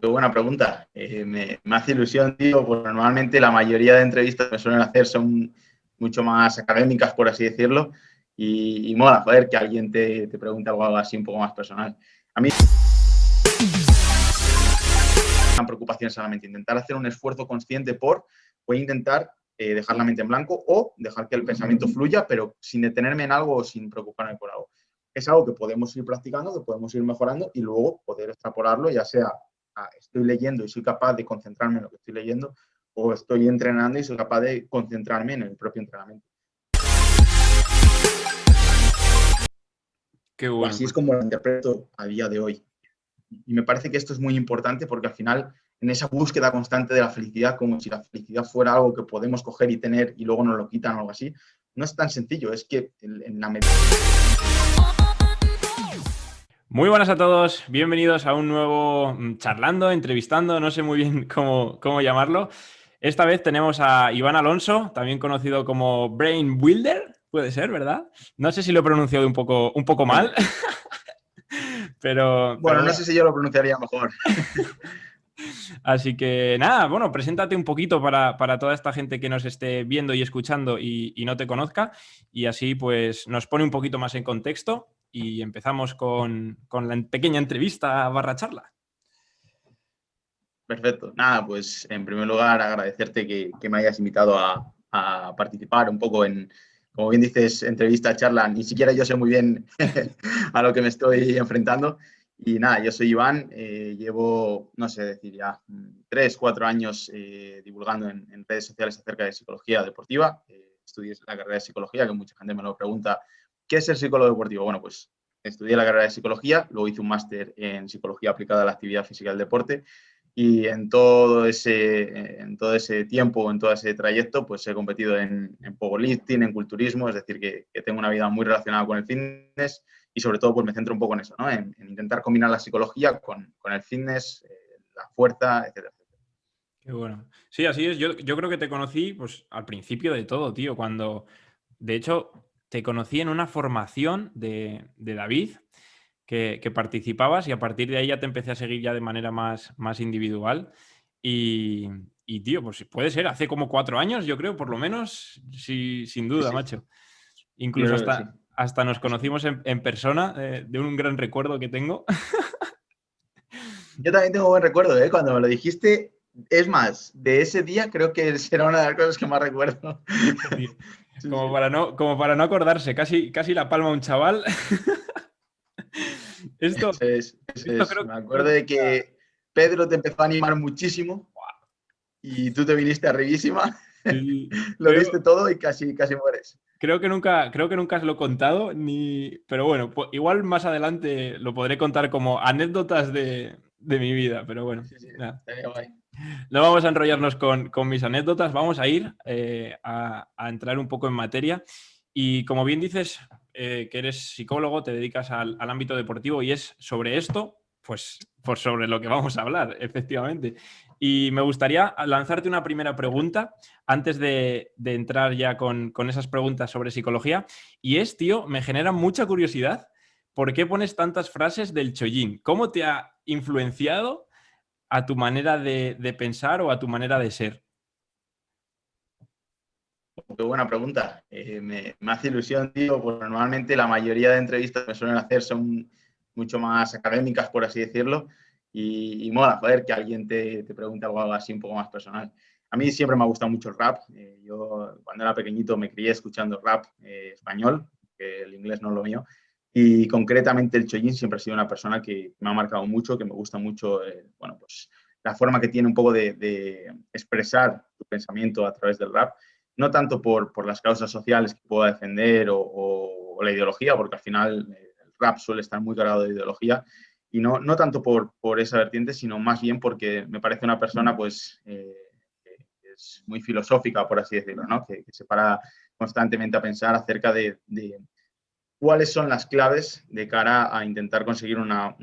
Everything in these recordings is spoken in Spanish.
Qué buena pregunta. Me hace ilusión, tío, porque normalmente la mayoría de entrevistas que me suelen hacer son mucho más académicas, por así decirlo, y mola, joder, que alguien te pregunte algo así un poco más personal. A mí una preocupación solamente intentar hacer un esfuerzo consciente voy a intentar dejar la mente en blanco o dejar que el pensamiento fluya, pero sin detenerme en algo o sin preocuparme por algo. Es algo que podemos ir practicando, que podemos ir mejorando y luego poder extrapolarlo, ya sea estoy leyendo y soy capaz de concentrarme en lo que estoy leyendo, o estoy entrenando y soy capaz de concentrarme en el propio entrenamiento. Qué O bueno. así es como lo interpreto a día de hoy. Y me parece que esto es muy importante porque al final, en esa búsqueda constante de la felicidad, como si la felicidad fuera algo que podemos coger y tener y luego nos lo quitan o algo así, no es tan sencillo. Es que en la medida... Muy buenas a todos, bienvenidos a un nuevo charlando, entrevistando, no sé muy bien cómo llamarlo. Esta vez tenemos a Iván Alonso, también conocido como Brain Builder, puede ser, ¿verdad? No sé si lo he pronunciado un poco mal, pero Bueno, no bueno. sé si yo lo pronunciaría mejor. Así que nada, bueno, preséntate un poquito para toda esta gente que nos esté viendo y escuchando y no te conozca, y así pues nos pone un poquito más en contexto y empezamos con la pequeña entrevista barra charla. Perfecto. Nada, pues en primer lugar agradecerte que me hayas invitado a participar un poco en, como bien dices, entrevista, charla. Ni siquiera yo sé muy bien a lo que me estoy enfrentando. Y nada, yo soy Iván, llevo, no sé decir ya, 3, 4 años divulgando en redes sociales acerca de psicología deportiva. Estudié la carrera de psicología, que mucha gente me lo pregunta, ¿qué es el psicólogo deportivo? Bueno, pues estudié la carrera de psicología, luego hice un máster en psicología aplicada a la actividad física y el deporte. Y en todo ese tiempo, en todo ese trayecto, pues he competido en powerlifting, en culturismo, es decir, que tengo una vida muy relacionada con el fitness y sobre todo pues me centro un poco en eso, ¿no? En intentar combinar la psicología con el fitness, la fuerza, etcétera. Qué bueno. Sí, así es. Yo creo que te conocí pues al principio de todo, tío, cuando de hecho te conocí en una formación de David que participabas y a partir de ahí ya te empecé a seguir ya de manera más individual. Y, tío, pues puede ser, hace como 4 años, yo creo, por lo menos, sí, sin Sí, duda, sí. macho. Yo Incluso creo que sí. hasta nos conocimos en persona, de un gran recuerdo que tengo. Yo también tengo buen recuerdo, ¿eh? Cuando me lo dijiste. Es más, de ese día creo que será una de las cosas que más recuerdo. Tío, Sí, como sí. para no acordarse, casi la palma un chaval. Esto, Eso esto es. creo, Me creo acuerdo que de que Pedro te empezó a animar muchísimo y tú te viniste arribísima, sí, lo diste todo y casi mueres. creo que nunca os lo he contado, pero bueno, igual más adelante lo podré contar como anécdotas de mi vida, pero bueno, Sí, sí, nada. estaría guay. No vamos a enrollarnos con mis anécdotas, vamos a ir a entrar un poco en materia. Y como bien dices, que eres psicólogo, te dedicas al ámbito deportivo y es sobre esto, pues sobre lo que vamos a hablar, efectivamente. Y me gustaría lanzarte una primera pregunta antes de entrar ya con esas preguntas sobre psicología. Y es, tío, me genera mucha curiosidad, ¿por qué pones tantas frases del Chollín? ¿Cómo te ha influenciado a tu manera de pensar o a tu manera de ser? Qué buena pregunta. Me hace ilusión, tío, porque normalmente la mayoría de entrevistas que me suelen hacer son mucho más académicas, por así decirlo, y mola, joder, que alguien te pregunte algo así un poco más personal. A mí siempre me ha gustado mucho el rap. Yo cuando era pequeñito me crié escuchando rap español, que el inglés no es lo mío, y concretamente el Chollín siempre ha sido una persona que me ha marcado mucho, que me gusta mucho, bueno, pues la forma que tiene un poco de expresar tu pensamiento a través del rap, no tanto por las causas sociales que pueda defender o la ideología, porque al final el rap suele estar muy cargado de ideología, y no tanto por esa vertiente, sino más bien porque me parece una persona pues que es muy filosófica, por así decirlo, ¿no? Que se para constantemente a pensar acerca de cuáles son las claves de cara a intentar conseguir una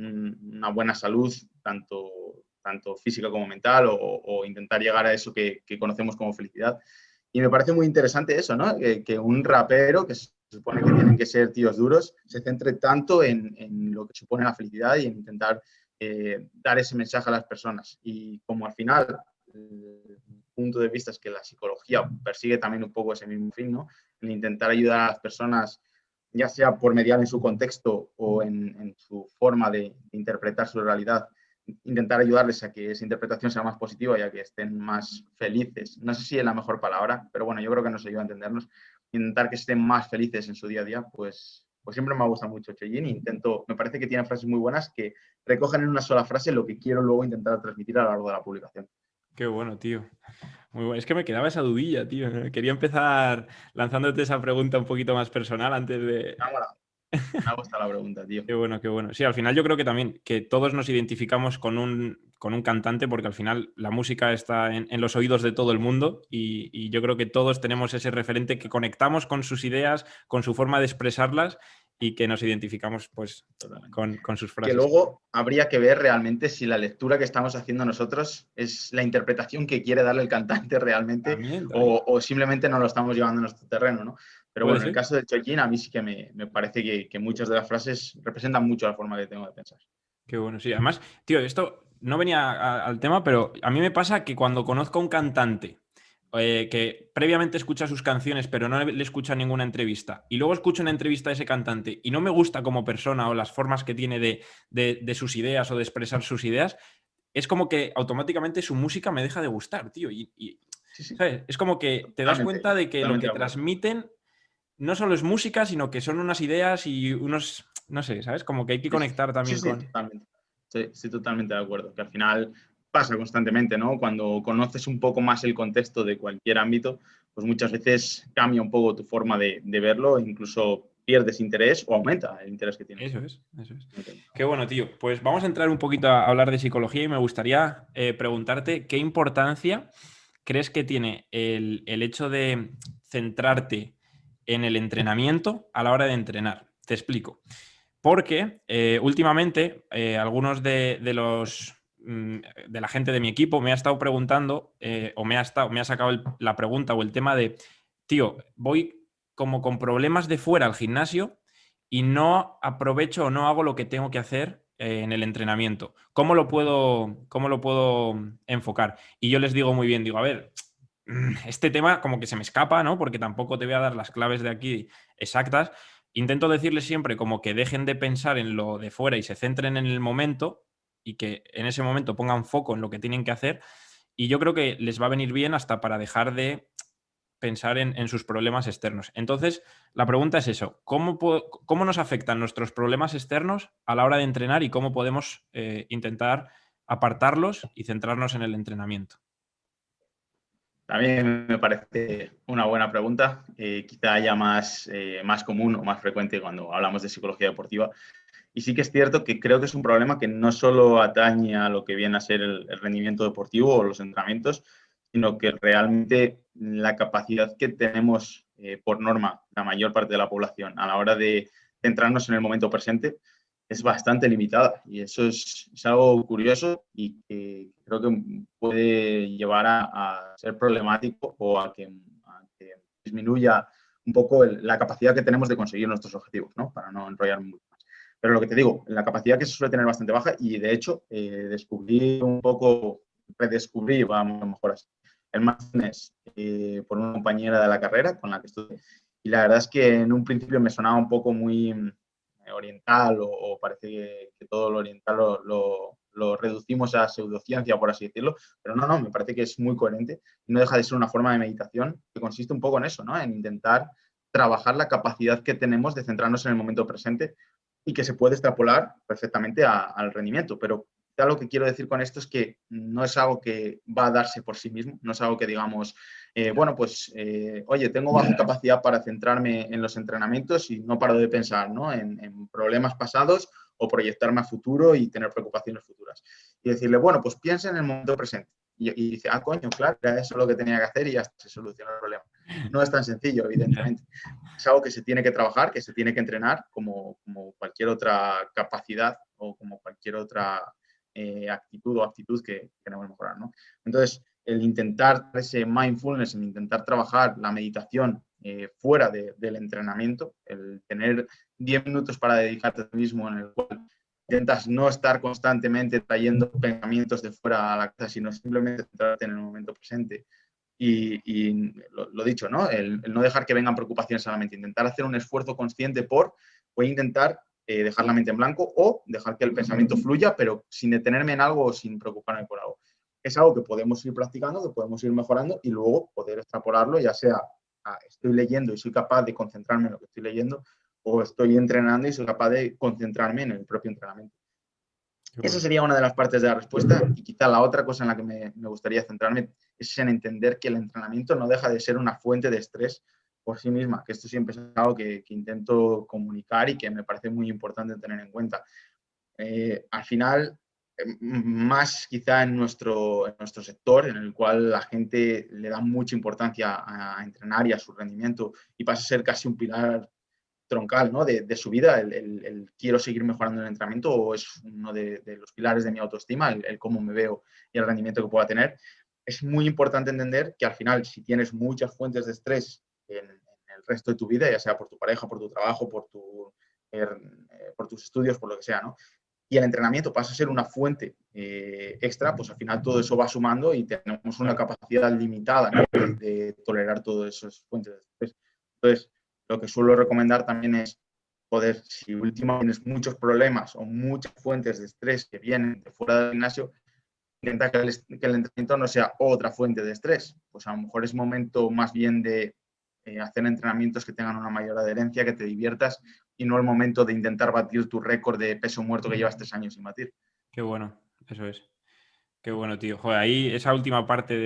buena salud, tanto física como mental, o intentar llegar a eso que conocemos como felicidad. Y me parece muy interesante eso, ¿no? Que un rapero, que se supone que tienen que ser tíos duros, se centre tanto en lo que supone la felicidad y en intentar dar ese mensaje a las personas. Y como al final el punto de vista es que la psicología persigue también un poco ese mismo fin, ¿no? El intentar ayudar a las personas, ya sea por mediar en su contexto o en su forma de interpretar su realidad, intentar ayudarles a que esa interpretación sea más positiva y a que estén más felices. No sé si es la mejor palabra, pero bueno, yo creo que nos ayuda a entendernos. Intentar que estén más felices en su día a día, pues siempre me gusta mucho Chojin. Me parece que tiene frases muy buenas que recogen en una sola frase lo que quiero luego intentar transmitir a lo largo de la publicación. Qué bueno, tío. Muy bueno. Es que me quedaba esa dudilla, tío. Quería empezar lanzándote esa pregunta un poquito más personal antes de... Me ha gustado la pregunta, tío. Qué bueno, qué bueno. Sí, al final yo creo que también que todos nos identificamos con un cantante porque al final la música está en los oídos de todo el mundo y yo creo que todos tenemos ese referente que conectamos con sus ideas, con su forma de expresarlas y que nos identificamos pues con sus frases. Que luego habría que ver realmente si la lectura que estamos haciendo nosotros es la interpretación que quiere darle el cantante realmente También. o simplemente no lo estamos llevando a nuestro terreno, ¿no? Pero bueno, en el ser. caso de Chojin, a mí sí que me parece que muchas de las frases representan mucho la forma que tengo de pensar. Qué bueno, sí. Además, tío, esto no venía al tema, pero a mí me pasa que cuando conozco a un cantante que previamente escucha sus canciones, pero no le escucha ninguna entrevista, y luego escucho una entrevista de ese cantante y no me gusta como persona o las formas que tiene de sus ideas o de expresar sus ideas, es como que automáticamente su música me deja de gustar, tío. Sí. ¿Sabes? Es como que te das cuenta de que lo que transmiten no solo es música, sino que son unas ideas y unos, no sé, ¿sabes? Como que hay que conectar también Sí, con... totalmente. Sí, estoy totalmente de acuerdo. Que al final pasa constantemente, ¿no? Cuando conoces un poco más el contexto de cualquier ámbito, pues muchas veces cambia un poco tu forma de verlo, incluso pierdes interés o aumenta el interés que tienes. Eso es. Qué bueno, tío. Pues vamos a entrar un poquito a hablar de psicología y me gustaría preguntarte qué importancia crees que tiene el hecho de centrarte en el entrenamiento a la hora de entrenar. Te explico. Porque últimamente algunos de la gente de mi equipo me ha estado preguntando o me ha sacado la pregunta o el tema de, tío, voy como con problemas de fuera al gimnasio y no aprovecho o no hago lo que tengo que hacer en el entrenamiento. ¿Cómo lo puedo enfocar? Y yo les digo muy bien, digo, a ver, este tema como que se me escapa, ¿no? Porque tampoco te voy a dar las claves de aquí exactas. Intento decirles siempre como que dejen de pensar en lo de fuera y se centren en el momento y que en ese momento pongan foco en lo que tienen que hacer. Y yo creo que les va a venir bien hasta para dejar de pensar en sus problemas externos. Entonces, la pregunta es eso, ¿cómo nos afectan nuestros problemas externos a la hora de entrenar y cómo podemos intentar apartarlos y centrarnos en el entrenamiento? También me parece una buena pregunta, quizá haya más común o más frecuente cuando hablamos de psicología deportiva. Y sí que es cierto que creo que es un problema que no solo atañe a lo que viene a ser el rendimiento deportivo o los entrenamientos, sino que realmente la capacidad que tenemos por norma, la mayor parte de la población, a la hora de centrarnos en el momento presente, es bastante limitada. Y eso es algo curioso y que creo que puede llevar a ser problemático o a que disminuya un poco la capacidad que tenemos de conseguir nuestros objetivos, ¿no? Para no enrollarme mucho más. Pero lo que te digo, la capacidad que se suele tener bastante baja y de hecho redescubrí, vamos a lo mejor así, el mindfulness por una compañera de la carrera con la que estudié. Y la verdad es que en un principio me sonaba un poco muy oriental o parece que todo lo oriental lo reducimos a pseudociencia, por así decirlo, pero no, me parece que es muy coherente y no deja de ser una forma de meditación que consiste un poco en eso, ¿no? En intentar trabajar la capacidad que tenemos de centrarnos en el momento presente y que se puede extrapolar perfectamente al rendimiento, pero ya lo que quiero decir con esto es que no es algo que va a darse por sí mismo, no es algo que digamos, oye, tengo baja capacidad para centrarme en los entrenamientos y no paro de pensar, ¿no? en problemas pasados o proyectarme a futuro y tener preocupaciones futuras. Y decirle, bueno, pues piensa en el momento presente. Y dice, coño, claro, era eso lo que tenía que hacer y ya se solucionó el problema. No es tan sencillo, evidentemente. Es algo que se tiene que trabajar, que se tiene que entrenar como cualquier otra capacidad o como cualquier otra actitud o actitud que queremos mejorar, ¿no? Entonces, el intentar ese mindfulness, el intentar trabajar la meditación fuera del entrenamiento, el tener 10 minutos para dedicarte a ti mismo en el cual intentas no estar constantemente trayendo pensamientos de fuera a la cabeza, sino simplemente centrarte en el momento presente. Y lo dicho, ¿no? El no dejar que vengan preocupaciones a la mente, intentar hacer un esfuerzo consciente voy a intentar dejar la mente en blanco o dejar que el pensamiento fluya, pero sin detenerme en algo o sin preocuparme por algo. Es algo que podemos ir practicando, que podemos ir mejorando y luego poder extrapolarlo, ya sea estoy leyendo y soy capaz de concentrarme en lo que estoy leyendo, o estoy entrenando y soy capaz de concentrarme en el propio entrenamiento. Esa sería una de las partes de la respuesta, y quizá la otra cosa en la que me gustaría centrarme es en entender que el entrenamiento no deja de ser una fuente de estrés por sí misma, que esto siempre es algo que intento comunicar y que me parece muy importante tener en cuenta. Al final, más quizá en nuestro sector, en el cual la gente le da mucha importancia a entrenar y a su rendimiento y pasa a ser casi un pilar troncal, ¿no? de su vida, el quiero seguir mejorando en el entrenamiento, o es uno de los pilares de mi autoestima, el cómo me veo y el rendimiento que pueda tener. Es muy importante entender que al final, si tienes muchas fuentes de estrés en el resto de tu vida, ya sea por tu pareja, por tu trabajo, por tus estudios, por lo que sea, ¿no? Y el entrenamiento pasa a ser una fuente extra, pues al final todo eso va sumando y tenemos una capacidad limitada, ¿no? de tolerar todas esas fuentes de estrés. Entonces, lo que suelo recomendar también es poder, si últimamente tienes muchos problemas o muchas fuentes de estrés que vienen de fuera del gimnasio, intenta que el entrenamiento no sea otra fuente de estrés. Pues a lo mejor es momento más bien de hacer entrenamientos que tengan una mayor adherencia, que te diviertas, y no el momento de intentar batir tu récord de peso muerto que llevas 3 años sin batir. Qué bueno, eso es. Qué bueno, tío. Joder, ahí esa última parte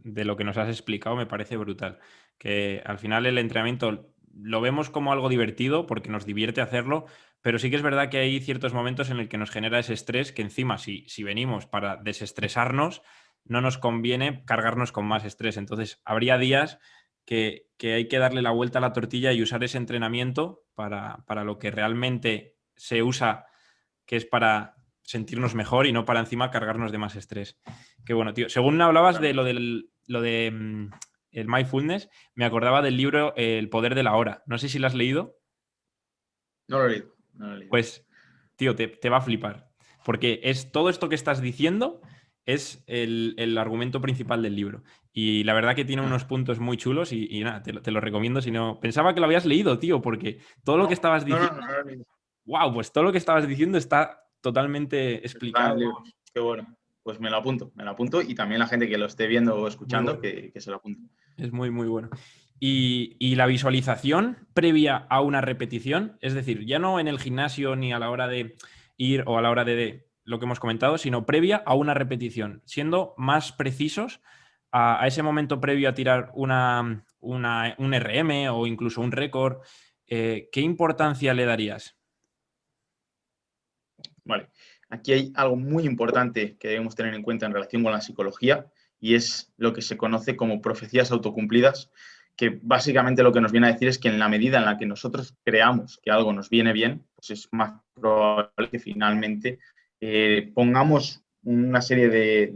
de lo que nos has explicado me parece brutal. Que al final el entrenamiento lo vemos como algo divertido porque nos divierte hacerlo, pero sí que es verdad que hay ciertos momentos en el que nos genera ese estrés que encima si venimos para desestresarnos, no nos conviene cargarnos con más estrés. Entonces, habría días que hay que darle la vuelta a la tortilla y usar ese entrenamiento para lo que realmente se usa, que es para sentirnos mejor y no para encima cargarnos de más estrés. Qué bueno, tío. Según hablabas de lo de el mindfulness, me acordaba del libro El poder de la hora. No sé si lo has leído. No lo he leído, no lo he leído. Pues, tío, te va a flipar. Porque es todo esto que estás diciendo es el argumento principal del libro. Y la verdad que tiene unos puntos muy chulos y nada, te lo recomiendo. Si no, pensaba que lo habías leído, tío, porque todo lo que estabas diciendo. No lo he leído. Wow, pues todo lo que estabas diciendo está totalmente Está en explicado. el libro. Qué bueno. Pues me lo apunto, y también la gente que lo esté viendo o Muy escuchando, bueno. que se lo apunte. Es muy, muy bueno. Y la visualización previa a una repetición, es decir, ya no en el gimnasio ni a la hora de ir o a la hora de lo que hemos comentado, sino previa a una repetición, siendo más precisos a ese momento previo a tirar un RM o incluso un récord, ¿qué importancia le darías? Vale. Aquí hay algo muy importante que debemos tener en cuenta en relación con la psicología, y es lo que se conoce como profecías autocumplidas, que básicamente lo que nos viene a decir es que en la medida en la que nosotros creamos que algo nos viene bien, pues es más probable que finalmente pongamos una serie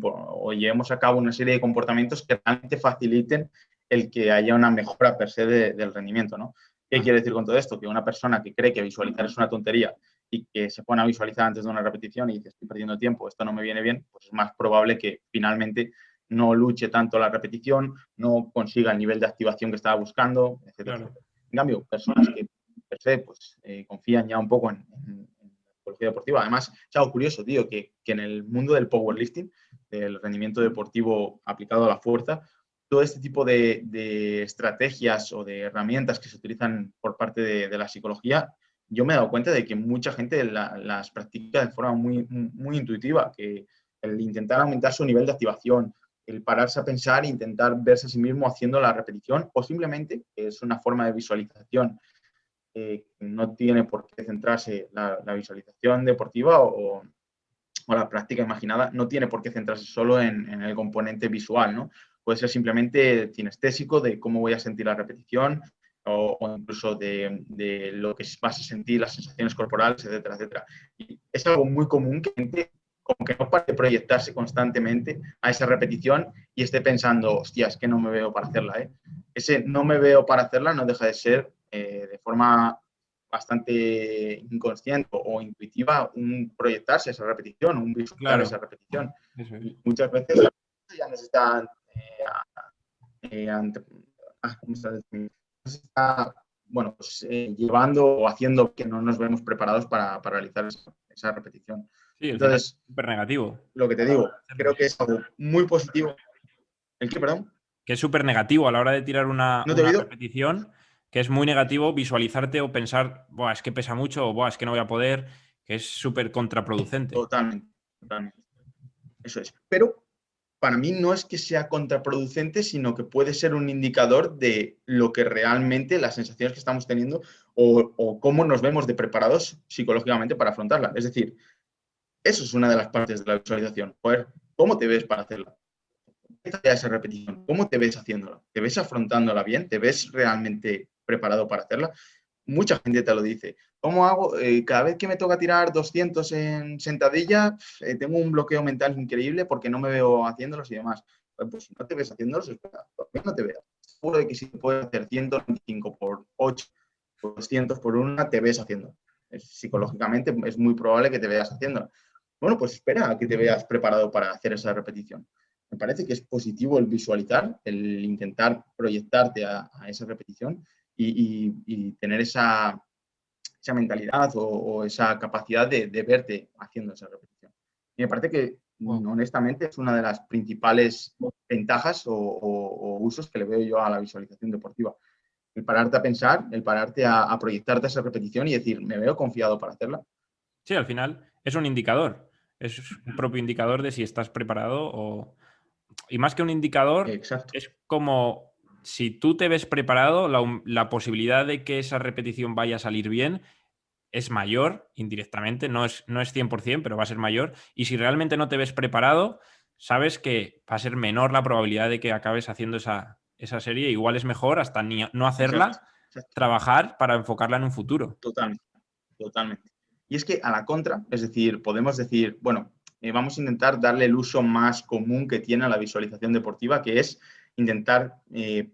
o llevemos a cabo una serie de comportamientos que realmente faciliten el que haya una mejora per se del rendimiento, ¿no? ¿Qué quiere decir con todo esto? Que una persona que cree que visualizar es una tontería y que se pone a visualizar antes de una repetición y dice estoy perdiendo tiempo, esto no me viene bien, pues es más probable que finalmente no luche tanto la repetición, no consiga el nivel de activación que estaba buscando, etcétera. Claro. En cambio, personas que per se pues, confían ya un poco en la psicología deportiva. Además, es algo curioso, tío, que en el mundo del del rendimiento deportivo aplicado a la fuerza, todo este tipo de estrategias o de herramientas que se utilizan por parte de la psicología, yo me he dado cuenta de que mucha gente las practica de forma muy intuitiva, que el intentar aumentar su nivel de activación, el pararse a pensar e intentar verse a sí mismo haciendo la repetición, o simplemente es una forma de visualización. No tiene por qué centrarse la visualización deportiva o la práctica imaginada, no tiene por qué centrarse solo en el componente visual, ¿no? Puede ser simplemente cinestésico, de cómo voy a sentir la repetición, o incluso de lo que vas a sentir, las sensaciones corporales, etcétera, etcétera. Y es algo muy común que gente como que no pare de proyectarse constantemente a esa repetición y esté pensando, hostia, es que no me veo para hacerla, ¿eh? Ese no me veo para hacerla no deja de ser, de forma bastante inconsciente o intuitiva un proyectarse esa repetición, un visualizar Claro, esa repetición. eso es. Y muchas veces las cosas ya nos están ante- ¿cómo se dice? Nos está, bueno, pues, llevando o haciendo que no nos vemos preparados para realizar esa repetición. Sí, al final es Entonces, súper negativo. lo que te digo, Hacerlo creo que bien. es algo muy positivo. ¿El qué, perdón? Que es súper negativo a la hora de tirar una, ¿No te he una oído? repetición, que es muy negativo visualizarte o pensar, buah, es que pesa mucho o buah, es que no voy a poder, que es súper contraproducente. Totalmente, totalmente. Eso es. Pero para mí no es que sea contraproducente, sino que puede ser un indicador de lo que realmente, las sensaciones que estamos teniendo o cómo nos vemos de preparados psicológicamente para afrontarla. Es decir, eso es una de las partes de la visualización. Joder, ¿cómo te ves para hacerla? ¿Qué tal esa repetición? ¿Cómo te ves haciéndola? ¿Te ves afrontándola bien? ¿Te ves realmente preparado para hacerla? Mucha gente te lo dice. ¿Cómo hago? Cada vez que me toca tirar 200 en sentadilla, tengo un bloqueo mental increíble porque no me veo haciéndolos y demás. Pues si no te ves haciéndolos, espera, todavía no te veas. Seguro de que si puedes hacer 125 por 8, 200 por 1, te ves haciendo. Psicológicamente es muy probable que te veas haciendo. Bueno, pues espera a que te veas preparado para hacer esa repetición. Me parece que es positivo el visualizar, el intentar proyectarte a esa repetición y tener esa mentalidad o esa capacidad de verte haciendo esa repetición. Y me parece que, Wow. honestamente, es una de las principales ventajas o usos que le veo yo a la visualización deportiva. El pararte a pensar, el pararte a proyectarte esa repetición y decir, me veo confiado para hacerla. Sí, al final es un indicador. Es un propio indicador de si estás preparado o... Y más que un indicador, Exacto. es como si tú te ves preparado, la posibilidad de que esa repetición vaya a salir bien es mayor indirectamente, no es 100%, pero va a ser mayor. Y si realmente no te ves preparado, sabes que va a ser menor la probabilidad de que acabes haciendo esa serie. Igual es mejor hasta no Exacto. hacerla, Exacto. trabajar para enfocarla en un futuro. Totalmente. Totalmente. Y es que a la contra, es decir, podemos decir, bueno, vamos a intentar darle el uso más común que tiene a la visualización deportiva, que es intentar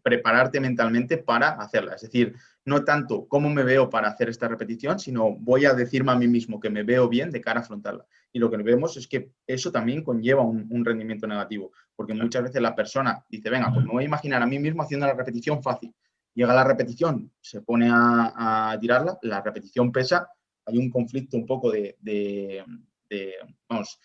prepararte mentalmente para hacerla. Es decir, no tanto cómo me veo para hacer esta repetición, sino voy a decirme a mí mismo que me veo bien de cara a afrontarla. Y lo que vemos es que eso también conlleva un rendimiento negativo, porque Claro. muchas veces la persona dice, venga, pues me voy a imaginar a mí mismo haciendo la repetición fácil. Llega la repetición, se pone a tirarla, la repetición pesa, hay un conflicto un poco vamos,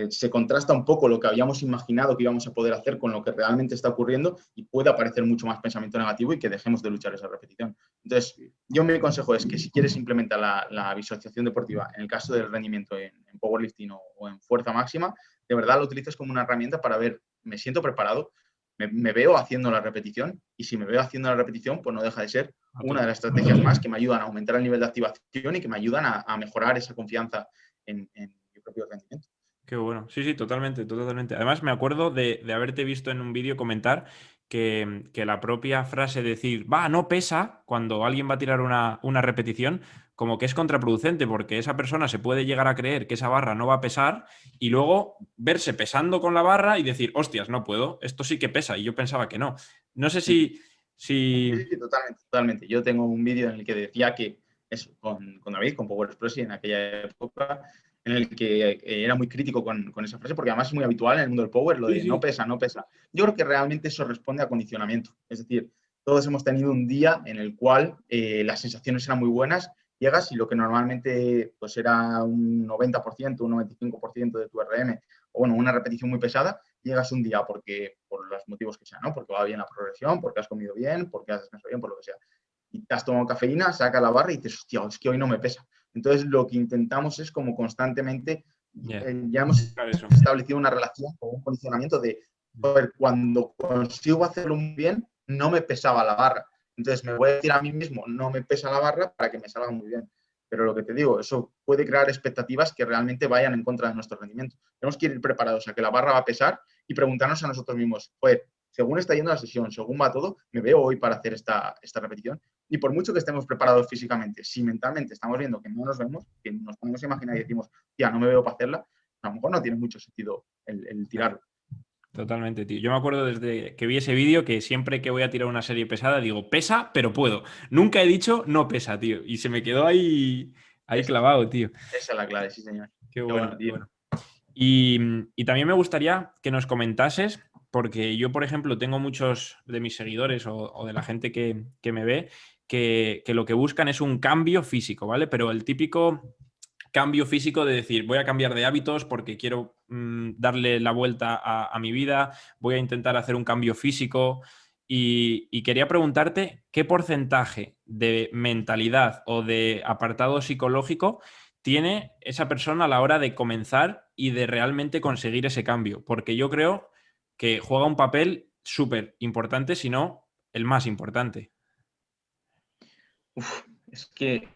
se contrasta un poco lo que habíamos imaginado que íbamos a poder hacer con lo que realmente está ocurriendo y puede aparecer mucho más pensamiento negativo y que dejemos de luchar esa repetición. Entonces, yo mi consejo es que si quieres implementar la visualización deportiva en el caso del rendimiento en powerlifting o en fuerza máxima, de verdad lo utilices como una herramienta para ver, me siento preparado, me veo haciendo la repetición y si me veo haciendo la repetición, pues no deja de ser A una de tope. las estrategias más que me ayudan a aumentar el nivel de activación y que me ayudan a mejorar esa confianza en mi propio rendimiento. Qué bueno. Sí, sí, totalmente, totalmente. Además, me acuerdo de haberte visto en un vídeo comentar que la propia frase decir, va, no pesa, cuando alguien va a tirar una repetición, como que es contraproducente, porque esa persona se puede llegar a creer que esa barra no va a pesar y luego verse pesando con la barra y decir, hostias, no puedo, esto sí que pesa. Y yo pensaba que no. No sé Sí, si... sí, sí, totalmente, totalmente. Yo tengo un vídeo en el que decía que, eso, con David, con Power Explosive en aquella época, en el que era muy crítico con esa frase, porque además es muy habitual en el mundo del Power, lo Sí, de no sí. pesa, no pesa. Yo creo que realmente eso responde a condicionamiento. Es decir, todos hemos tenido un día en el cual las sensaciones eran muy buenas, llegas y lo que normalmente pues era un 90%, un 95% de tu RM, o bueno, una repetición muy pesada, llegas un día porque, por los motivos que sean, ¿no? Porque va bien la progresión, porque has comido bien, porque has descansado bien, por lo que sea. Y te has tomado cafeína, saca la barra y dices, hostia, es que hoy no me pesa. Entonces, lo que intentamos es como constantemente, Ya, ya hemos claro, eso. establecido una relación o un condicionamiento de, joder, cuando consigo hacerlo muy bien, no me pesaba la barra. Entonces, me voy a decir a mí mismo, no me pesa la barra para que me salga muy bien. Pero lo que te digo, eso puede crear expectativas que realmente vayan en contra de nuestro rendimiento. Tenemos que ir preparados a que la barra va a pesar y preguntarnos a nosotros mismos, joder, según está yendo la sesión, según va todo, me veo hoy para hacer esta repetición. Y por mucho que estemos preparados físicamente, si mentalmente estamos viendo que no nos vemos, que nos ponemos a imaginar y decimos, ya no me veo para hacerla, a lo mejor no tiene mucho sentido el Claro. tirarlo. Totalmente, tío. Yo me acuerdo desde que vi ese vídeo que siempre que voy a tirar una serie pesada digo, pesa, pero puedo. Nunca he dicho no pesa, tío. Y se me quedó ahí Esa, clavado, tío. esa es la clave, sí, señor. Qué Qué bueno, bueno, qué tío. bueno. Y también me gustaría que nos comentases, porque yo, por ejemplo, tengo muchos de mis seguidores o de la gente que me ve que lo que buscan es un cambio físico, ¿vale? Pero el típico cambio físico de decir, voy a cambiar de hábitos porque quiero darle la vuelta a mi vida, voy a intentar hacer un cambio físico. Y quería preguntarte qué porcentaje de mentalidad o de apartado psicológico tiene esa persona a la hora de comenzar y de realmente conseguir ese cambio. Porque yo creo que juega un papel súper importante, si no el más importante. Uf, es que,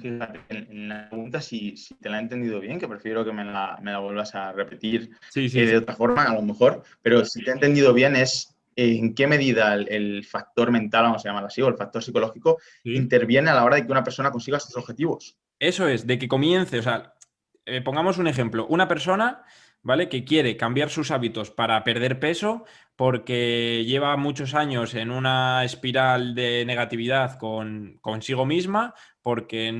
fíjate, en la pregunta, si te la he entendido bien, que prefiero que me la vuelvas a repetir Sí, sí, de sí. otra forma, a lo mejor, pero si te he entendido bien es en qué medida el factor mental, vamos a llamarlo así, o el factor psicológico, Sí. interviene a la hora de que una persona consiga sus objetivos. Eso es, de que comience, o sea, pongamos un ejemplo, una persona, ¿vale? Que quiere cambiar sus hábitos para perder peso porque lleva muchos años en una espiral de negatividad consigo misma, porque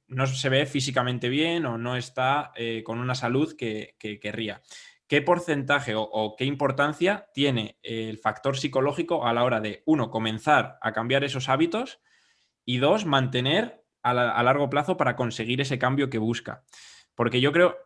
no se ve físicamente bien o no está con una salud que querría. ¿Qué porcentaje o qué importancia tiene el factor psicológico a la hora de, uno, comenzar a cambiar esos hábitos y dos, mantener a largo plazo para conseguir ese cambio que busca? Porque yo creo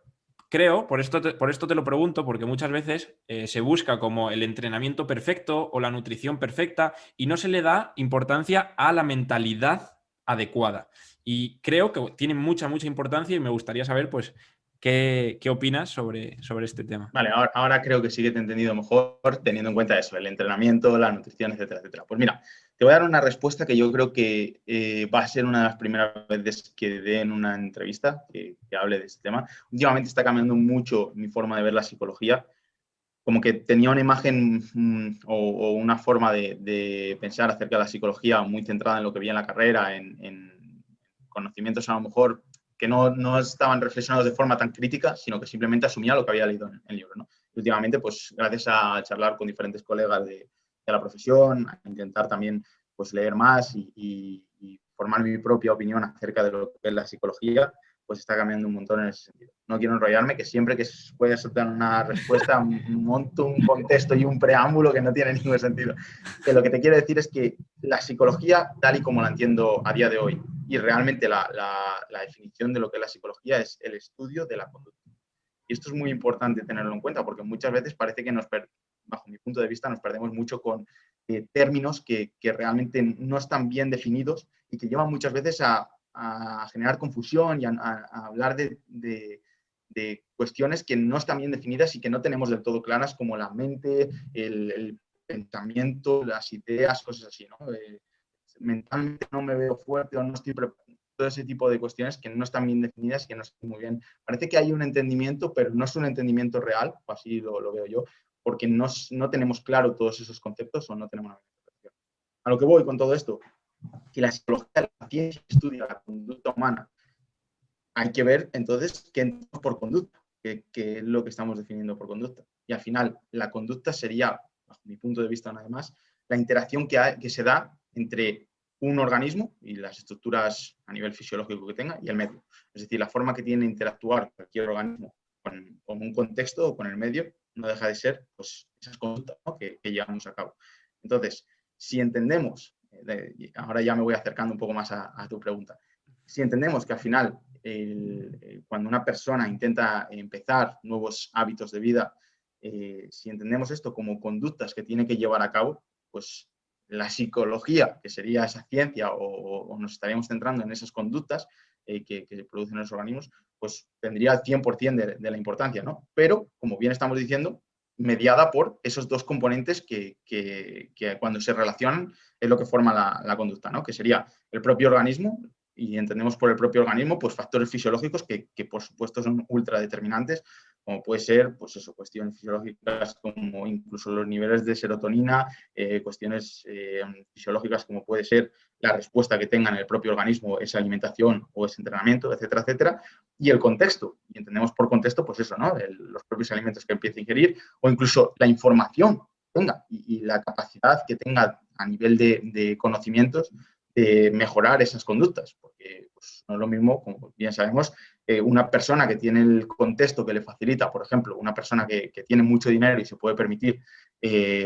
por esto te lo pregunto, porque muchas veces se busca como el entrenamiento perfecto o la nutrición perfecta y no se le da importancia a la mentalidad adecuada. Y creo que tiene mucha, mucha importancia y me gustaría saber, pues, qué opinas sobre este tema. Vale, ahora creo que sí que te he entendido mejor, teniendo en cuenta eso, el entrenamiento, la nutrición, etcétera, etcétera. Pues mira, te voy a dar una respuesta que yo creo que va a ser una de las primeras veces que dé en una entrevista que hable de este tema. Últimamente está cambiando mucho mi forma de ver la psicología. Como que tenía una imagen o una forma de pensar acerca de la psicología muy centrada en lo que veía en la carrera, en conocimientos a lo mejor que no estaban reflexionados de forma tan crítica, sino que simplemente asumía lo que había leído en el libro, ¿no? Y últimamente, pues gracias a charlar con diferentes colegas de la profesión, a intentar también pues, leer más y formar mi propia opinión acerca de lo que es la psicología, pues está cambiando un montón en ese sentido. No quiero enrollarme, que siempre que puede soltar una respuesta monto un contexto y un preámbulo que no tiene ningún sentido. Que lo que te quiero decir es que la psicología, tal y como la entiendo a día de hoy, y realmente la definición de lo que es la psicología es el estudio de la conducta. Y esto es muy importante tenerlo en cuenta, porque muchas veces parece que bajo mi punto de vista, nos perdemos mucho con términos que realmente no están bien definidos y que llevan muchas veces a generar confusión y a hablar de cuestiones que no están bien definidas y que no tenemos del todo claras, como la mente, el pensamiento, las ideas, cosas así, ¿no? Mentalmente no me veo fuerte o no estoy preparado. Todo ese tipo de cuestiones que no están bien definidas, que no están muy bien. Parece que hay un entendimiento, pero no es un entendimiento real, o así lo veo yo, porque no tenemos claro todos esos conceptos o no tenemos una interpretación. A lo que voy con todo esto, que la psicología, la ciencia estudia la conducta humana, hay que ver entonces qué entendemos por conducta, qué es lo que estamos definiendo por conducta. Y al final, la conducta sería, bajo mi punto de vista nada más, la interacción que se da entre un organismo y las estructuras a nivel fisiológico que tenga y el medio. Es decir, la forma que tiene de interactuar cualquier organismo con un contexto o con el medio no deja de ser pues, esas conductas, ¿no? que llevamos a cabo. Entonces, si entendemos, ahora ya me voy acercando un poco más a tu pregunta, si entendemos que al final, cuando una persona intenta empezar nuevos hábitos de vida, si entendemos esto como conductas que tiene que llevar a cabo, pues la psicología, que sería esa ciencia, o nos estaríamos centrando en esas conductas que se producen en los organismos, pues tendría el 100% de la importancia, ¿no? Pero, como bien estamos diciendo, mediada por esos dos componentes que cuando se relacionan es lo que forma la conducta, ¿no? Que sería el propio organismo, y entendemos por el propio organismo pues factores fisiológicos que por supuesto son ultra determinantes, como puede ser, pues eso, cuestiones fisiológicas como incluso los niveles de serotonina, cuestiones fisiológicas como puede ser la respuesta que tenga en el propio organismo esa alimentación o ese entrenamiento, etcétera, etcétera, y el contexto. Y entendemos por contexto, pues eso, ¿no? Los propios alimentos que empiece a ingerir o incluso la información que tenga y la capacidad que tenga a nivel de conocimientos de mejorar esas conductas, porque pues, no es lo mismo, como bien sabemos, una persona que tiene el contexto que le facilita, por ejemplo, una persona que tiene mucho dinero y se puede permitir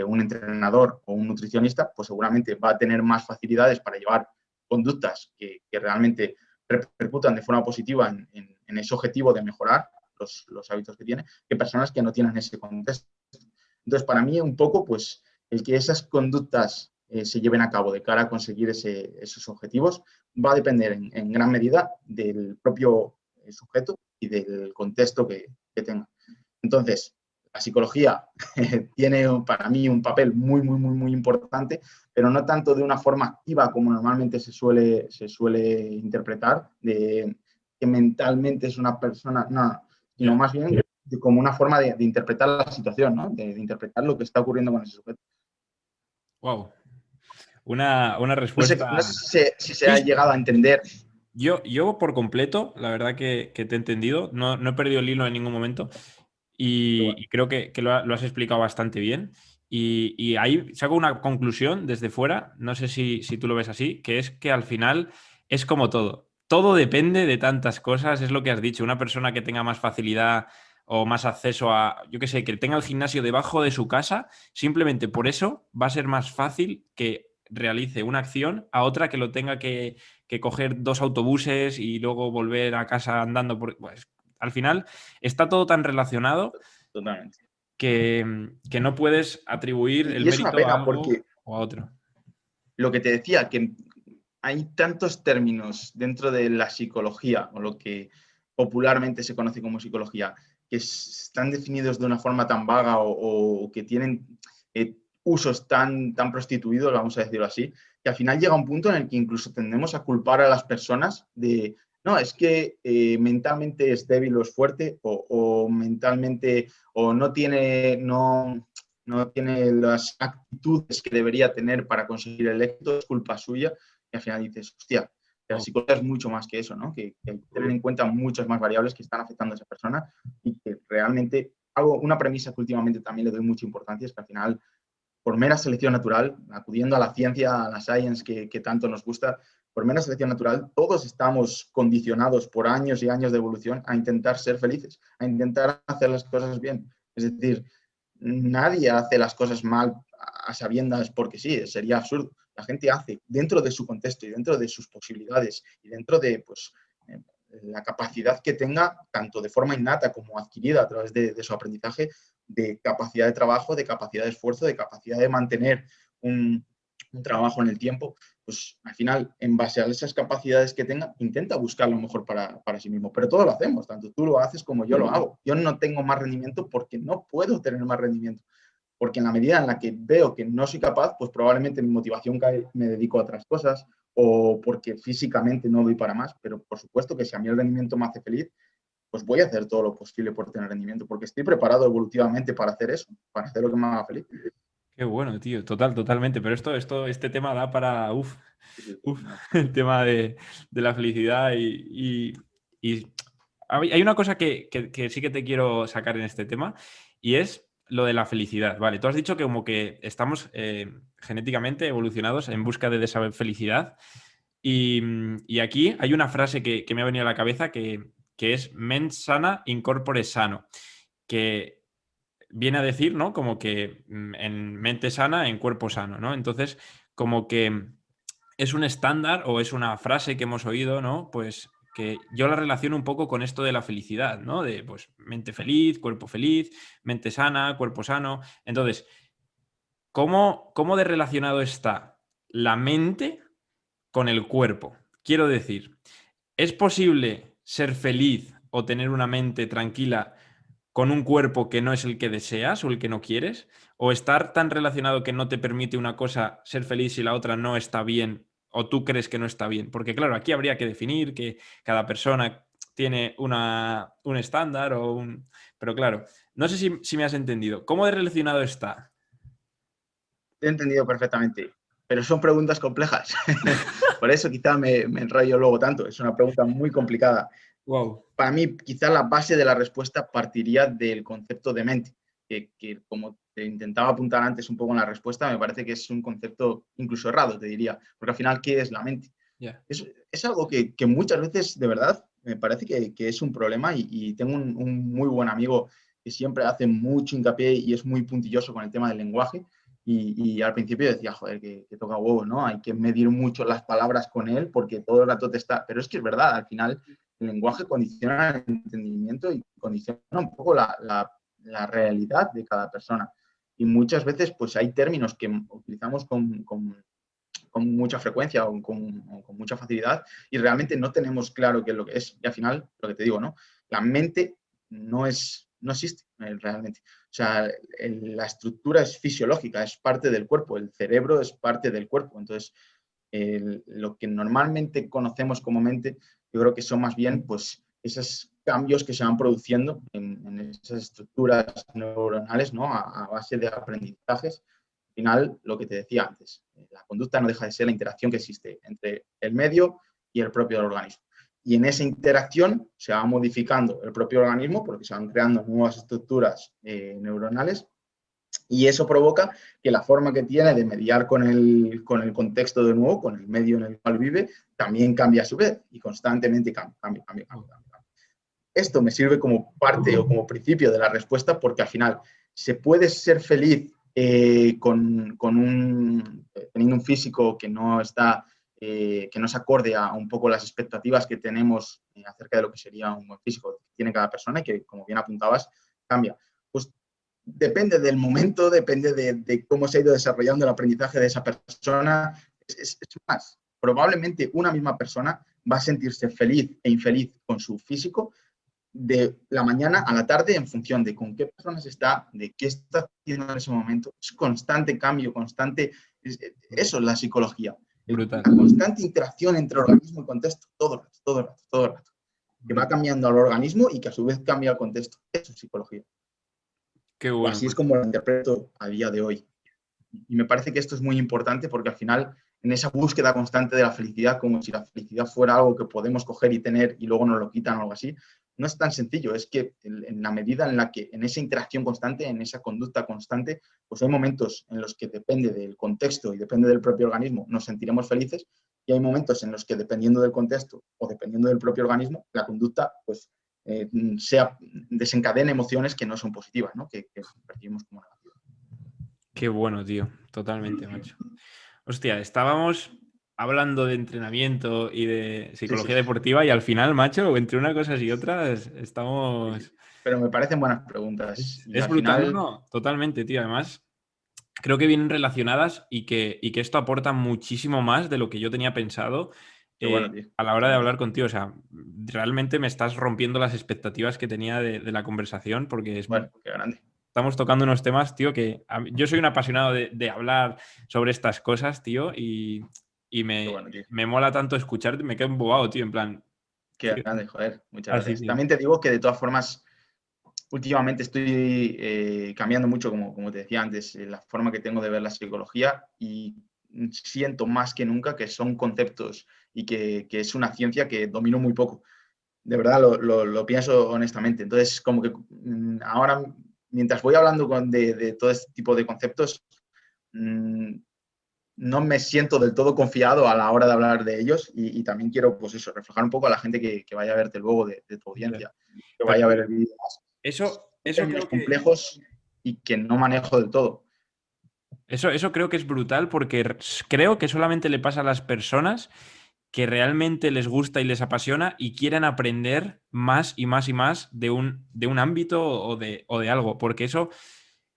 un entrenador o un nutricionista, pues seguramente va a tener más facilidades para llevar conductas que realmente repercutan de forma positiva en ese objetivo de mejorar los hábitos que tiene, que personas que no tienen ese contexto. Entonces, para mí, un poco, pues, el que esas conductas se lleven a cabo de cara a conseguir esos objetivos va a depender en gran medida del propio sujeto y del contexto que tenga. Entonces, la psicología tiene para mí un papel muy, muy, muy, muy importante, pero no tanto de una forma activa como normalmente se suele interpretar, de que mentalmente es una persona, no, sino más bien como una forma de interpretar la situación, ¿no? De interpretar lo que está ocurriendo con ese sujeto. Wow. Una No sé, respuesta. no sé si se ha Sí, llegado a entender. yo por completo, la verdad que te he entendido. No, no he perdido el hilo en ningún momento. Y creo que lo has explicado bastante bien. Y ahí saco una conclusión desde fuera, no sé si tú lo ves así, que es que al final es como todo. Todo depende de tantas cosas, es lo que has dicho. Una persona que tenga más facilidad o más acceso a, yo qué sé, que tenga el gimnasio debajo de su casa, simplemente por eso va a ser más fácil que realice una acción a otra que lo tenga que coger 2 autobuses y luego volver a casa andando. Pues, al final está todo tan relacionado Totalmente. que no puedes atribuir el Y es una mérito a pena algo porque o a otro. lo que te decía, que hay tantos términos dentro de la psicología, o lo que popularmente se conoce como psicología, que están definidos de una forma tan vaga o que tienen usos tan prostituidos, vamos a decirlo así, que al final llega un punto en el que incluso tendemos a culpar a las personas de, no, es que mentalmente es débil o es fuerte, o mentalmente, o no tiene las actitudes que debería tener para conseguir el éxito, es culpa suya, y al final dices, hostia, la psicología es mucho más que eso, ¿no? Que hay que tener en cuenta muchas más variables que están afectando a esa persona y que realmente, una premisa que últimamente también le doy mucha importancia es que al final, por mera selección natural, acudiendo a la ciencia, a la science que tanto nos gusta, por mera selección natural, todos estamos condicionados por años y años de evolución a intentar ser felices, a intentar hacer las cosas bien. Es decir, nadie hace las cosas mal a sabiendas porque sí, sería absurdo. La gente hace dentro de su contexto y dentro de sus posibilidades y dentro de pues, la capacidad que tenga, tanto de forma innata como adquirida a través de su aprendizaje, de capacidad de trabajo, de capacidad de esfuerzo, de capacidad de mantener un trabajo en el tiempo, pues al final, en base a esas capacidades que tenga, intenta buscar lo mejor para sí mismo. Pero todo lo hacemos, tanto tú lo haces como yo lo hago. Yo no tengo más rendimiento porque no puedo tener más rendimiento. Porque en la medida en la que veo que no soy capaz, pues probablemente mi motivación cae, me dedico a otras cosas o porque físicamente no doy para más. Pero por supuesto que si a mí el rendimiento me hace feliz, pues voy a hacer todo lo posible por tener rendimiento, porque estoy preparado evolutivamente para hacer eso, para hacer lo que me haga feliz. Qué bueno, tío, totalmente. Pero este tema da para, No. el tema de la felicidad y hay una cosa que sí que te quiero sacar en este tema y es lo de la felicidad. Vale, tú has dicho que como que estamos genéticamente evolucionados en busca de esa felicidad y aquí hay una frase que me ha venido a la cabeza que es mens sana in corpore sano, que viene a decir, ¿no? Como que en mente sana, en cuerpo sano, ¿no? Entonces, como que es un estándar o es una frase que hemos oído, ¿no? Pues que yo la relaciono un poco con esto de la felicidad, ¿no? De, pues, mente feliz, mente sana, cuerpo sano. Entonces, ¿cómo de relacionado está la mente con el cuerpo? Quiero decir, ¿es posible ser feliz o tener una mente tranquila con un cuerpo que no es el que deseas o el que no quieres? ¿O estar tan relacionado que no te permite una cosa ser feliz y la otra no está bien o tú crees que no está bien? Porque claro, aquí habría que definir que cada persona tiene un estándar o un... Pero claro, no sé si me has entendido. ¿Cómo de relacionado está? Te he entendido perfectamente, pero son preguntas complejas. Por eso quizá me enrollo luego tanto. Es una pregunta muy complicada. Wow. Para mí, quizá la base de la respuesta partiría del concepto de mente, que como te intentaba apuntar antes un poco en la respuesta, me parece que es un concepto incluso errado, te diría, porque al final, ¿qué es la mente? Yeah. Es algo que muchas veces, de verdad, me parece que es un problema y tengo un muy buen amigo que siempre hace mucho hincapié y es muy puntilloso con el tema del lenguaje. Y al principio decía, joder, que toca huevos, ¿no? Hay que medir mucho las palabras con él porque todo el rato te está... Pero es que es verdad, al final el lenguaje condiciona el entendimiento y condiciona un poco la realidad de cada persona. Y muchas veces pues hay términos que utilizamos con mucha frecuencia o con mucha facilidad y realmente no tenemos claro qué es lo que es. Y al final, lo que te digo, ¿no? La mente no existe realmente. O sea, la estructura es fisiológica, es parte del cuerpo, el cerebro es parte del cuerpo. Entonces, lo que normalmente conocemos como mente, yo creo que son más bien pues, esos cambios que se van produciendo en esas estructuras neuronales, ¿no? A base de aprendizajes. Al final, lo que te decía antes, la conducta no deja de ser la interacción que existe entre el medio y el propio organismo. Y en esa interacción se va modificando el propio organismo porque se van creando nuevas estructuras neuronales y eso provoca que la forma que tiene de mediar con el contexto de nuevo, con el medio en el cual vive, también cambia a su vez y constantemente cambia. Esto me sirve como parte o como principio de la respuesta porque al final se puede ser feliz teniendo un físico que no está, que no se acorde a un poco las expectativas que tenemos acerca de lo que sería un buen físico que tiene cada persona y que, como bien apuntabas, cambia. Pues depende del momento, depende de cómo se ha ido desarrollando el aprendizaje de esa persona. Es más, probablemente una misma persona va a sentirse feliz e infeliz con su físico de la mañana a la tarde en función de con qué personas está, de qué está haciendo en ese momento. Es constante cambio, constante... Eso es la psicología. Brutal. La constante interacción entre organismo y contexto, todo el rato. Que va cambiando al organismo y que a su vez cambia el contexto. Eso es psicología. Qué O bueno. así es como lo interpreto a día de hoy. Y me parece que esto es muy importante porque al final, en esa búsqueda constante de la felicidad, como si la felicidad fuera algo que podemos coger y tener y luego nos lo quitan o algo así, no es tan sencillo. Es que en la medida en la que en esa interacción constante, en esa conducta constante, pues hay momentos en los que depende del contexto y depende del propio organismo, nos sentiremos felices y hay momentos en los que dependiendo del contexto o dependiendo del propio organismo, la conducta pues desencadena emociones que no son positivas, ¿no? Que percibimos como negativas. Qué bueno, tío. Totalmente, macho. Hostia, estábamos hablando de entrenamiento y de psicología deportiva y al final, macho, entre unas cosas y otras, estamos... Sí. Pero me parecen buenas preguntas y Es al brutal, no, final... no, totalmente, tío. Además, creo que vienen relacionadas y que esto aporta muchísimo más de lo que yo tenía pensado Qué bueno, tío. a la hora de hablar contigo. O sea, realmente me estás rompiendo las expectativas que tenía de la conversación porque Bueno, qué grande. estamos tocando unos temas, tío, que yo soy un apasionado de hablar sobre estas cosas, tío, y Qué bueno, tío. me mola tanto escucharte, me quedo embobado, tío, en plan, Qué tío, grande, joder. Muchas así gracias. que, También te digo que de todas formas, últimamente estoy cambiando mucho, como te decía antes, la forma que tengo de ver la psicología y siento más que nunca que son conceptos y que es una ciencia que domino muy poco. De verdad, lo pienso honestamente. Entonces, como que ahora, mientras voy hablando de todo este tipo de conceptos, no me siento del todo confiado a la hora de hablar de ellos y también quiero, pues eso, reflejar un poco a la gente que vaya a verte luego de tu audiencia, que pero vaya a ver el vídeo. Son eso términos creo que... complejos y que no manejo del todo. Eso creo que es brutal porque creo que solamente le pasa a las personas que realmente les gusta y les apasiona y quieren aprender más y más y más de un ámbito o de algo. Porque eso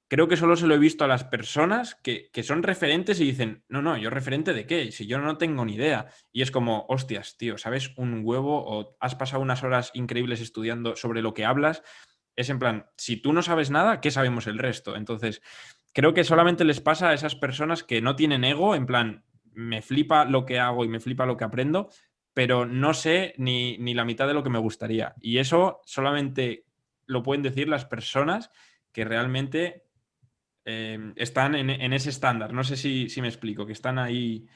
creo que solo se lo he visto a las personas que son referentes y dicen, no, no, ¿yo referente de qué? Si yo no tengo ni idea. Y es como, hostias, tío, ¿sabes un huevo? O has pasado unas horas increíbles estudiando sobre lo que hablas. Es en plan, si tú no sabes nada, ¿qué sabemos el resto? Entonces, creo que solamente les pasa a esas personas que no tienen ego, en plan, me flipa lo que hago y me flipa lo que aprendo, pero no sé ni la mitad de lo que me gustaría. Y eso solamente lo pueden decir las personas que realmente están en ese estándar. No sé si me explico, que están ahí.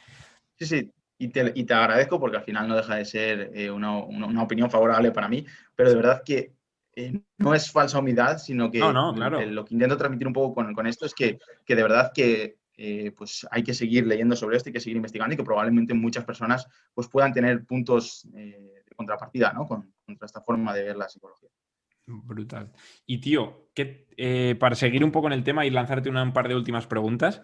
Sí, sí, y te agradezco porque al final no deja de ser una opinión favorable para mí, pero de verdad que no es falsa humildad, sino No, que no, claro. lo que intento transmitir un poco con esto es que de verdad que pues hay que seguir leyendo sobre esto, hay que seguir investigando y que probablemente muchas personas pues puedan tener puntos de contrapartida, ¿no? Contra esta forma de ver la psicología. Brutal. Y tío, para seguir un poco en el tema y lanzarte un par de últimas preguntas,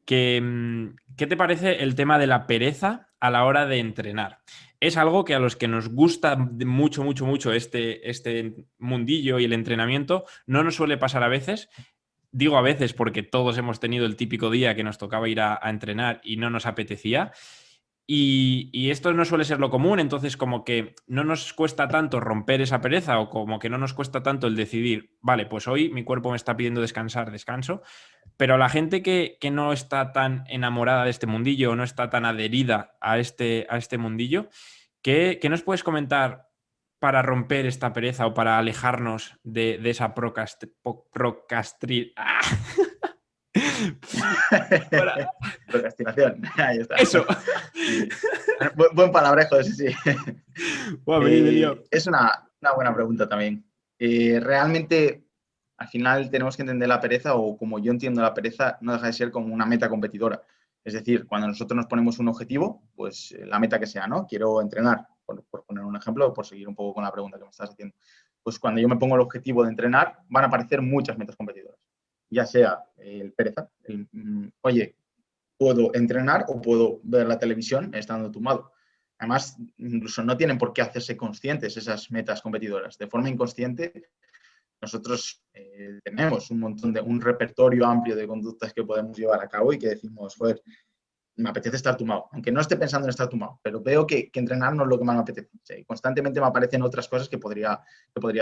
¿qué te parece el tema de la pereza a la hora de entrenar? Es algo que a los que nos gusta mucho, mucho, mucho este mundillo y el entrenamiento no nos suele pasar a veces. Digo a veces porque todos hemos tenido el típico día que nos tocaba ir a entrenar y no nos apetecía. Y esto no suele ser lo común, entonces como que no nos cuesta tanto romper esa pereza o como que no nos cuesta tanto el decidir, vale, pues hoy mi cuerpo me está pidiendo descansar, descanso, pero la gente que no está tan enamorada de este mundillo o no está tan adherida a este mundillo, ¿qué nos puedes comentar para romper esta pereza o para alejarnos de esa ¡Ah! Para- Procrastinación, ahí está. Eso. Sí. Buen palabrejo, sí, sí. Buah, me he liado. Es una buena pregunta también. Realmente, al final tenemos que entender la pereza, o como yo entiendo la pereza, no deja de ser como una meta competidora. Es decir, cuando nosotros nos ponemos un objetivo, pues la meta que sea, ¿no? Quiero entrenar, por poner un ejemplo, o por seguir un poco con la pregunta que me estás haciendo. Pues cuando yo me pongo el objetivo de entrenar, van a aparecer muchas metas competidoras. Ya sea el pereza, oye, puedo entrenar o puedo ver la televisión estando tumbado. Además, incluso no tienen por qué hacerse conscientes esas metas competidoras. De forma inconsciente, nosotros tenemos un repertorio amplio de conductas que podemos llevar a cabo y que decimos, joder, me apetece estar tumbado, aunque no esté pensando en estar tumbado, pero veo que entrenar no es lo que más me apetece. O sea, constantemente me aparecen otras cosas que podría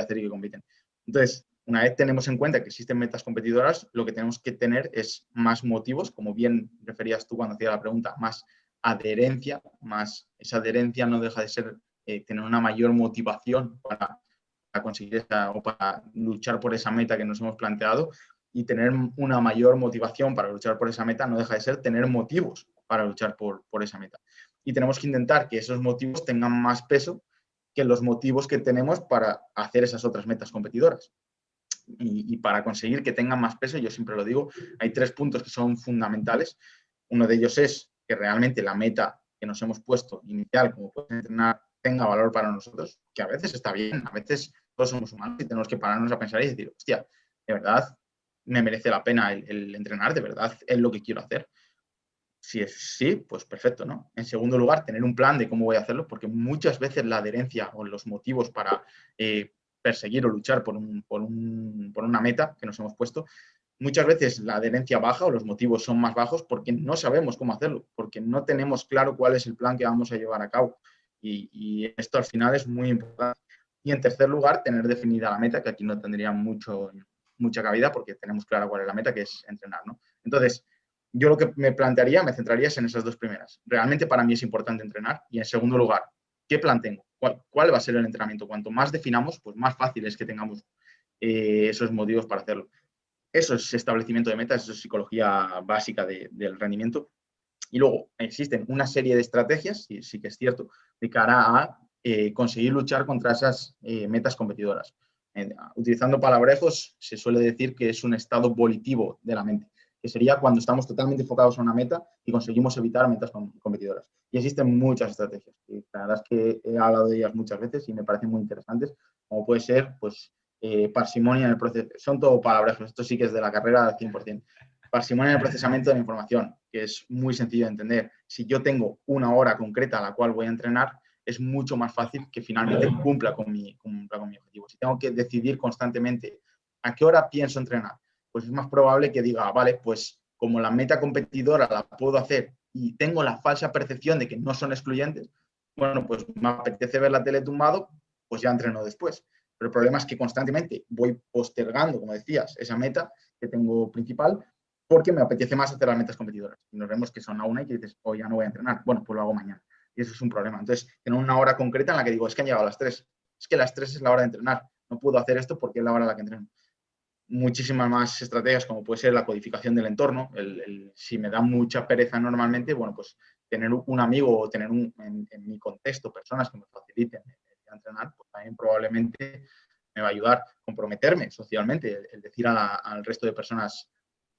hacer y que compiten. Entonces, una vez tenemos en cuenta que existen metas competidoras, lo que tenemos que tener es más motivos, como bien referías tú cuando hacías la pregunta, más adherencia, más esa adherencia no deja de ser tener una mayor motivación para conseguir esa, o para luchar por esa meta que nos hemos planteado, y tener una mayor motivación para luchar por esa meta no deja de ser tener motivos para luchar por esa meta. Y tenemos que intentar que esos motivos tengan más peso que los motivos que tenemos para hacer esas otras metas competidoras. Y para conseguir que tengan más peso, yo siempre lo digo, hay 3 puntos que son fundamentales. Uno de ellos es que realmente la meta que nos hemos puesto inicial, como puede entrenar, tenga valor para nosotros, que a veces está bien, a veces todos somos humanos y tenemos que pararnos a pensar y decir, hostia, de verdad me merece la pena el entrenar, de verdad es lo que quiero hacer. Si es sí, pues perfecto, ¿no? En segundo lugar, tener un plan de cómo voy a hacerlo, porque muchas veces la adherencia o los motivos para perseguir o luchar por una meta que nos hemos puesto, muchas veces la adherencia baja o los motivos son más bajos porque no sabemos cómo hacerlo, porque no tenemos claro cuál es el plan que vamos a llevar a cabo. Y esto al final es muy importante. Y en tercer lugar, tener definida la meta, que aquí no tendría mucha cabida porque tenemos clara cuál es la meta, que es entrenar, ¿no? Entonces, yo lo que me centraría en esas 2 primeras. Realmente para mí es importante entrenar. Y en segundo lugar, ¿qué plan tengo? ¿Cuál va a ser el entrenamiento? Cuanto más definamos, pues más fácil es que tengamos esos motivos para hacerlo. Eso es establecimiento de metas, eso es psicología básica del rendimiento. Y luego existen una serie de estrategias, y sí que es cierto, de cara a conseguir luchar contra esas metas competidoras. Utilizando palabrejos, se suele decir que es un estado volitivo de la mente, que sería cuando estamos totalmente enfocados en una meta y conseguimos evitar metas competidoras. Y existen muchas estrategias. Y la verdad es que he hablado de ellas muchas veces y me parecen muy interesantes, como puede ser, pues, parsimonia en el proceso. Son todo palabrejos, esto sí que es de la carrera al 100%. Parsimonia en el procesamiento de la información, que es muy sencillo de entender. Si yo tengo una hora concreta a la cual voy a entrenar, es mucho más fácil que finalmente cumpla con mi objetivo. Si tengo que decidir constantemente a qué hora pienso entrenar, pues es más probable que diga, vale, pues como la meta competidora la puedo hacer y tengo la falsa percepción de que no son excluyentes, bueno, pues me apetece ver la tele tumbado, pues ya entreno después. Pero el problema es que constantemente voy postergando, como decías, esa meta que tengo principal, porque me apetece más hacer las metas competidoras. Y nos vemos que son a una y que dices, hoy ya no voy a entrenar, bueno, pues lo hago mañana. y eso es un problema. Entonces, tengo una hora concreta en la que digo, es que han llegado las 3. Es que las 3 es la hora de entrenar. No puedo hacer esto porque es la hora en la que entreno. Muchísimas más estrategias, como puede ser la codificación del entorno. Si me da mucha pereza normalmente, bueno, pues tener un amigo o tener en mi contexto personas que me faciliten entrenar, pues también probablemente me va a ayudar a comprometerme socialmente, el decir al resto de personas,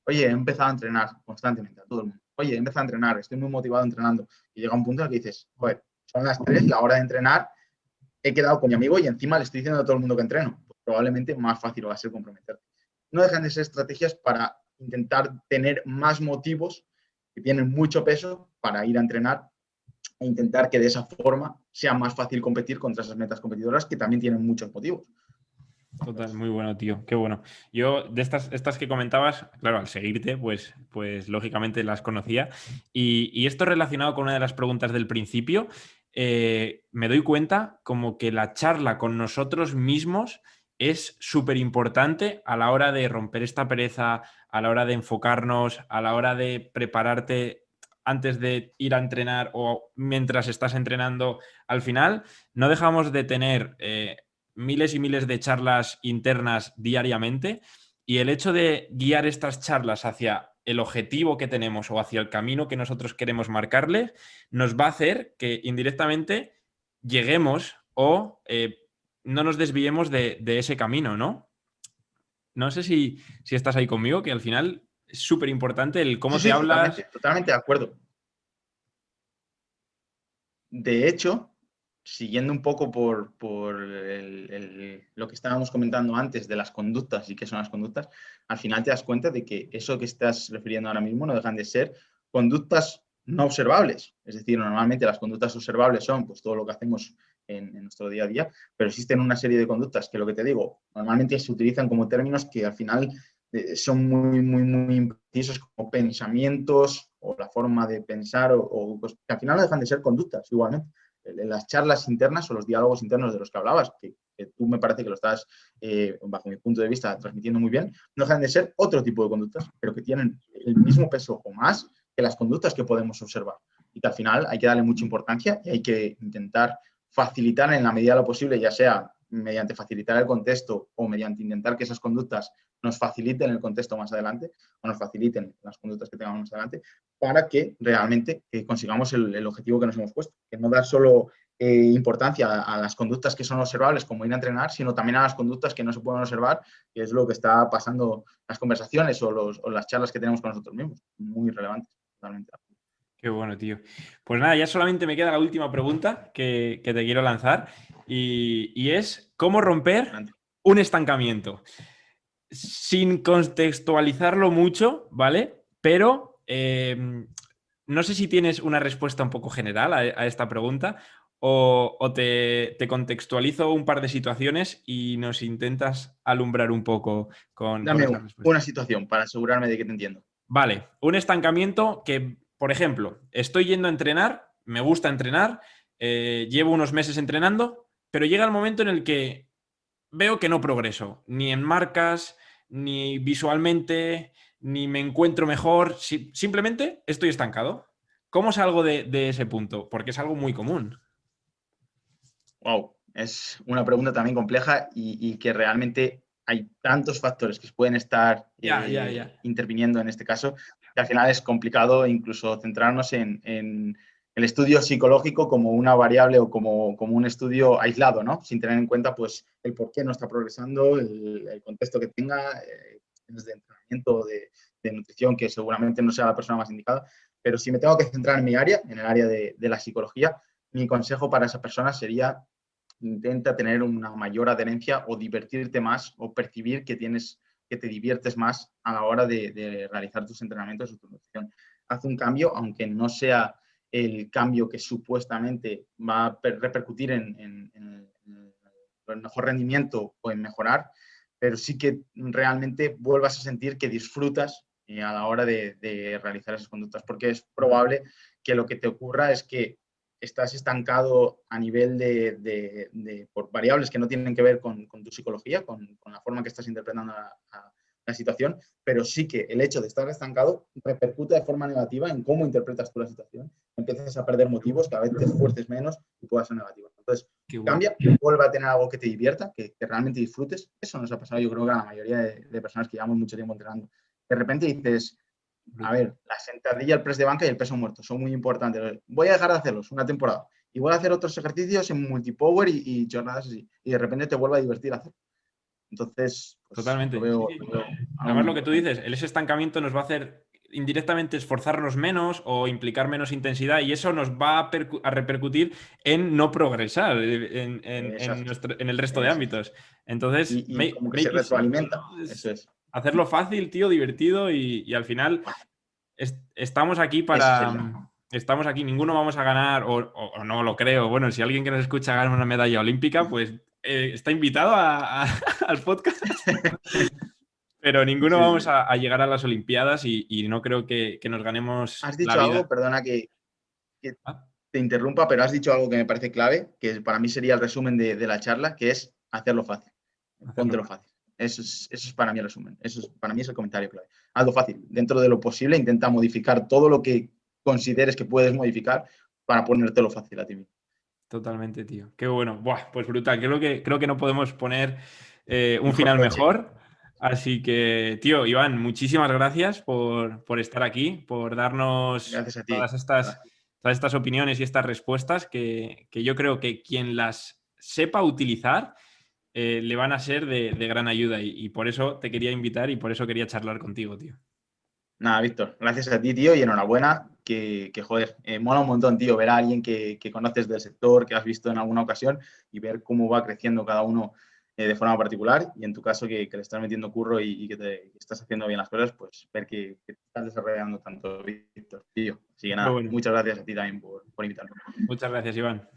oye, he empezado a entrenar constantemente, a todo el mundo. Oye, he empezado a entrenar, estoy muy motivado entrenando. Y llega un punto en el que dices, joder, son las 3, la hora de entrenar, he quedado con mi amigo y encima le estoy diciendo a todo el mundo que entreno. Pues probablemente más fácil va a ser comprometerte. No dejan de ser estrategias para intentar tener más motivos que tienen mucho peso para ir a entrenar e intentar que de esa forma sea más fácil competir contra esas metas competidoras que también tienen muchos motivos. Total, muy bueno, tío. Qué bueno. Yo, de estas que comentabas, claro, al seguirte, pues lógicamente las conocía. Y esto relacionado con una de las preguntas del principio, me doy cuenta como que la charla con nosotros mismos es súper importante a la hora de romper esta pereza, a la hora de enfocarnos, a la hora de prepararte antes de ir a entrenar o mientras estás entrenando. Al final, no dejamos de tener miles y miles de charlas internas diariamente, y el hecho de guiar estas charlas hacia el objetivo que tenemos o hacia el camino que nosotros queremos marcarle nos va a hacer que indirectamente lleguemos o no nos desviemos de ese camino, ¿no? No sé si estás ahí conmigo, que al final es súper importante el cómo Sí, te sí, hablas. totalmente de acuerdo. De hecho, siguiendo un poco por lo que estábamos comentando antes de las conductas y qué son las conductas, al final te das cuenta de que eso que estás refiriendo ahora mismo no dejan de ser conductas no observables. Es decir, normalmente las conductas observables son pues, todo lo que hacemos en nuestro día a día, pero existen una serie de conductas que, lo que te digo, normalmente se utilizan como términos que al final son muy imprecisos, como pensamientos o la forma de pensar, pues, que al final no dejan de ser conductas igualmente. Las charlas internas o los diálogos internos de los que hablabas, que tú me parece que lo estás, bajo mi punto de vista, transmitiendo muy bien, no dejan de ser otro tipo de conductas, pero que tienen el mismo peso o más que las conductas que podemos observar. Y que al final hay que darle mucha importancia y hay que intentar facilitar en la medida de lo posible, ya sea mediante facilitar el contexto o mediante intentar que esas conductas nos faciliten el contexto más adelante o nos faciliten las conductas que tengamos más adelante para que realmente consigamos el objetivo que nos hemos puesto. Que no dar solo importancia a las conductas que son observables, como ir a entrenar, sino también a las conductas que no se pueden observar, que es lo que está pasando en las conversaciones o las charlas que tenemos con nosotros mismos. Muy relevantes, totalmente. Qué bueno, tío. Pues nada, ya solamente me queda la última pregunta que te quiero lanzar y es ¿cómo romper un estancamiento? Sin contextualizarlo mucho, ¿vale? Pero no sé si tienes una respuesta un poco general a esta pregunta o te contextualizo un par de situaciones y nos intentas alumbrar un poco con Dame esa respuesta. una situación para asegurarme de que te entiendo. Vale, un estancamiento que, por ejemplo, estoy yendo a entrenar, me gusta entrenar, llevo unos meses entrenando, pero llega el momento en el que veo que no progreso, ni en marcas, ni visualmente, ni me encuentro mejor, simplemente estoy estancado. ¿Cómo salgo de ese punto? Porque es algo muy común. Wow, es una pregunta también compleja y que realmente hay tantos factores que pueden estar Ya. interviniendo en este caso, que al final es complicado incluso centrarnos en el estudio psicológico como una variable o como un estudio aislado, ¿no? Sin tener en cuenta pues, el por qué no está progresando, el contexto que tenga, cuestiones de entrenamiento, de nutrición, que seguramente no sea la persona más indicada. Pero si me tengo que centrar en mi área, en el área de la psicología, mi consejo para esa persona sería intenta tener una mayor adherencia o divertirte más o percibir que te diviertes más a la hora de realizar tus entrenamientos o tu nutrición. Haz un cambio, aunque no sea el cambio que supuestamente va a repercutir en el mejor rendimiento o en mejorar, pero sí que realmente vuelvas a sentir que disfrutas a la hora de realizar esas conductas, porque es probable que lo que te ocurra es que estás estancado a nivel por variables que no tienen que ver con tu psicología, con la forma que estás interpretando la situación, pero sí que el hecho de estar estancado repercute de forma negativa en cómo interpretas tú la situación. Empiezas a perder motivos, cada vez te esfuerces menos y pueda ser negativo. Entonces, cambia, vuelve a tener algo que te divierta, que realmente disfrutes. Eso nos ha pasado, yo creo que a la mayoría de personas que llevamos mucho tiempo entrenando. De repente dices, a ver, la sentadilla, el press de banca y el peso muerto son muy importantes. Voy a dejar de hacerlos una temporada y voy a hacer otros ejercicios en multipower y jornadas así. Y de repente te vuelve a divertir hacer. Entonces, pues, Totalmente. lo veo Además, lo que tú dices, ese estancamiento nos va a hacer indirectamente esforzarnos menos o implicar menos intensidad y eso nos va a repercutir en no progresar en el resto de ámbitos. Entonces, y como que se make it simple, retroalimenta. ¿no? Eso es. Hacerlo fácil, tío, divertido y al final estamos aquí Estamos aquí, ninguno vamos a ganar, o no lo creo. Bueno, si alguien que nos escucha gana una medalla olímpica, pues está invitado al podcast. Pero ninguno vamos a llegar a las Olimpiadas y no creo que nos ganemos Has la dicho vida. algo, perdona que Ah, te interrumpa, pero has dicho algo que me parece clave, que para mí sería el resumen de la charla, que es hacerlo fácil. hacerlo Póntelo fácil. fácil. Eso es para mí el resumen. Para mí es el comentario clave. Hazlo fácil. Dentro de lo posible, intenta modificar todo lo que consideres que puedes modificar para ponértelo fácil a ti mismo. Totalmente, tío. Qué bueno. Buah, pues brutal. Creo que no podemos poner un Mejor final broche. mejor. Así que, tío, Iván, muchísimas gracias por estar aquí, por darnos Gracias a ti. todas estas opiniones y estas respuestas que yo creo que quien las sepa utilizar le van a ser de gran ayuda. Y por eso te quería invitar y por eso quería charlar contigo, tío. Nada, Víctor, gracias a ti, tío, y enhorabuena, joder, mola un montón, tío, ver a alguien que conoces del sector, que has visto en alguna ocasión y ver cómo va creciendo cada uno de forma particular y en tu caso que le estás metiendo curro y que estás haciendo bien las cosas, pues ver que te estás desarrollando tanto, Víctor, tío. Así que Pero nada, bueno, muchas gracias a ti también por invitarme. muchas gracias, Iván.